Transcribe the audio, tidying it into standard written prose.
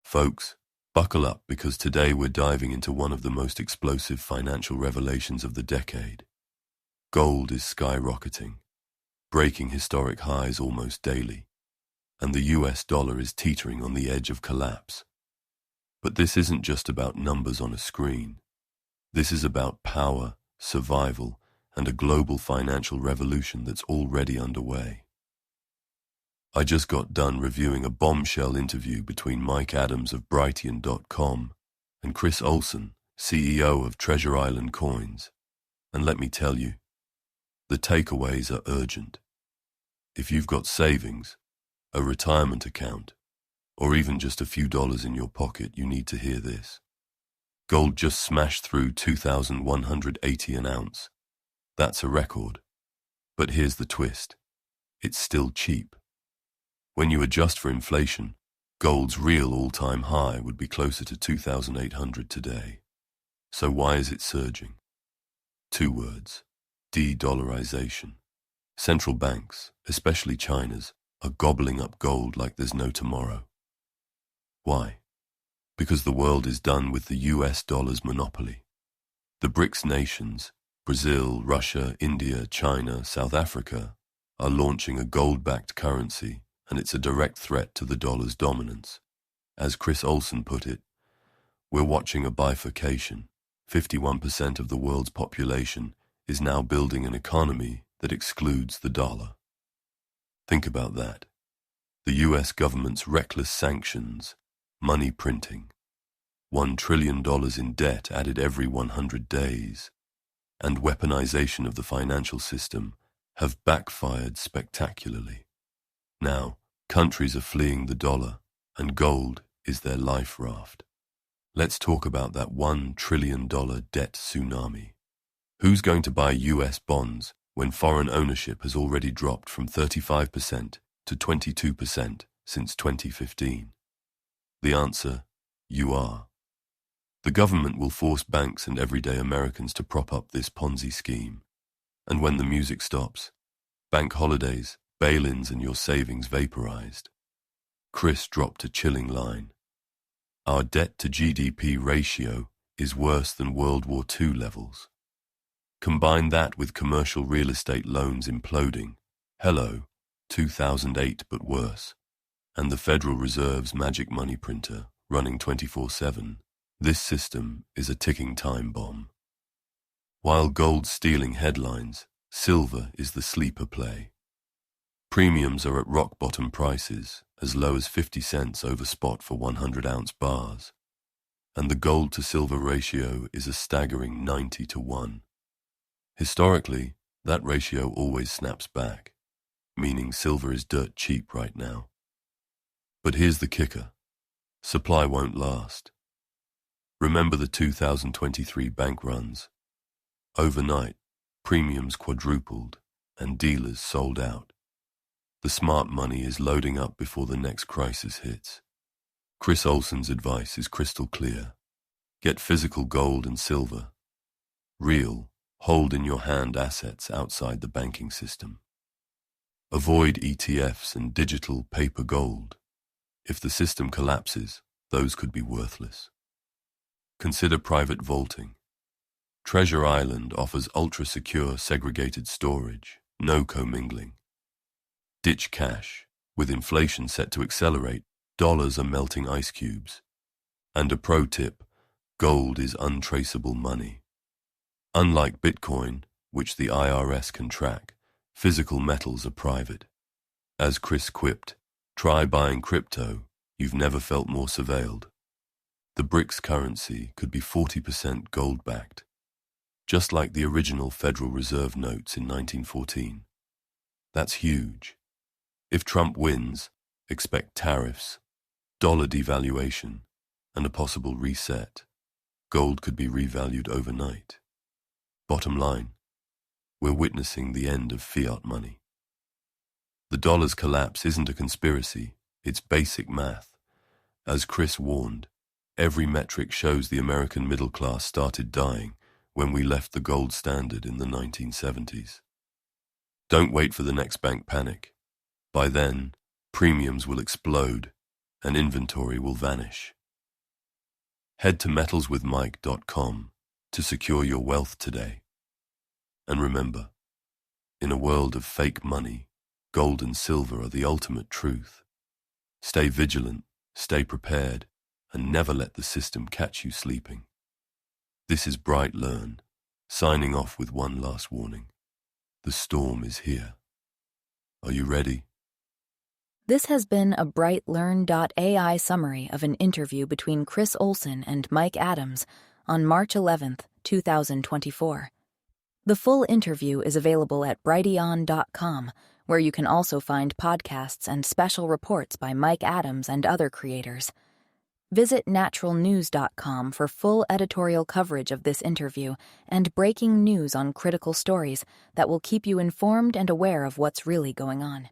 Folks, buckle up because today we're diving into one of the most explosive financial revelations of the decade. Gold is skyrocketing, breaking historic highs almost daily, and the US dollar is teetering on the edge of collapse. But this isn't just about numbers on a screen. This is about power, survival, and a global financial revolution that's already underway. I just got done reviewing a bombshell interview between Mike Adams of BrightLearn.com and Chris Olson, CEO of Treasure Island Coins. And let me tell you, the takeaways are urgent. If you've got savings, a retirement account, or even just a few dollars in your pocket, you need to hear this. Gold just smashed through $2,180 an ounce. That's a record. But here's the twist. It's still cheap. When you adjust for inflation, gold's real all-time high would be closer to $2,800 today. So why is it surging? 2 words: de-dollarization. Central banks, especially China's, are gobbling up gold like there's no tomorrow. Why? Because the world is done with the US dollar's monopoly. The BRICS nations, Brazil, Russia, India, China, South Africa, are launching a gold-backed currency, and it's a direct threat to the dollar's dominance. As Chris Olson put it, we're watching a bifurcation. 51% of the world's population is now building an economy that excludes the dollar. Think about that. The US government's reckless sanctions, money printing, $1 trillion in debt added every 100 days, and weaponization of the financial system have backfired spectacularly. Now, countries are fleeing the dollar, and gold is their life raft. Let's talk about that $1 trillion debt tsunami. Who's going to buy US bonds when foreign ownership has already dropped from 35% to 22% since 2015? The answer: you are. The government will force banks and everyday Americans to prop up this Ponzi scheme. And when the music stops, bank holidays, bail-ins, and your savings vaporized. Chris dropped a chilling line. Our debt-to-GDP ratio is worse than World War II levels. Combine that with commercial real estate loans imploding. Hello, 2008 but worse. And the Federal Reserve's magic money printer running 24/7. This system is a ticking time bomb. While gold's stealing headlines, silver is the sleeper play. Premiums are at rock-bottom prices, as low as 50 cents over spot for 100-ounce bars. And the gold-to-silver ratio is a staggering 90-1. Historically, that ratio always snaps back, meaning silver is dirt cheap right now. But here's the kicker. Supply won't last. Remember the 2023 bank runs. Overnight, premiums quadrupled and dealers sold out. The smart money is loading up before the next crisis hits. Chris Olson's advice is crystal clear. Get physical gold and silver. Real, hold-in-your-hand assets outside the banking system. Avoid ETFs and digital paper gold. If the system collapses, those could be worthless. Consider private vaulting. Treasure Island offers ultra-secure segregated storage, no commingling. Ditch cash. With inflation set to accelerate, dollars are melting ice cubes. And a pro tip, gold is untraceable money. Unlike Bitcoin, which the IRS can track, physical metals are private. As Chris quipped, try buying crypto, you've never felt more surveilled. The BRICS currency could be 40% gold-backed, just like the original Federal Reserve notes in 1914. That's huge. If Trump wins, expect tariffs, dollar devaluation, and a possible reset. Gold could be revalued overnight. Bottom line, we're witnessing the end of fiat money. The dollar's collapse isn't a conspiracy, it's basic math. As Chris warned, every metric shows the American middle class started dying when we left the gold standard in the 1970s. Don't wait for the next bank panic. By then, premiums will explode and inventory will vanish. Head to metalswithmike.com to secure your wealth today. And remember, in a world of fake money, gold and silver are the ultimate truth. Stay vigilant, stay prepared, and never let the system catch you sleeping. This is BrightLearn, signing off with one last warning. The storm is here. Are you ready? This has been a BrightLearn.ai summary of an interview between Chris Olson and Mike Adams on March 11th, 2024. The full interview is available at brighteon.com, where you can also find podcasts and special reports by Mike Adams and other creators. Visit naturalnews.com for full editorial coverage of this interview and breaking news on critical stories that will keep you informed and aware of what's really going on.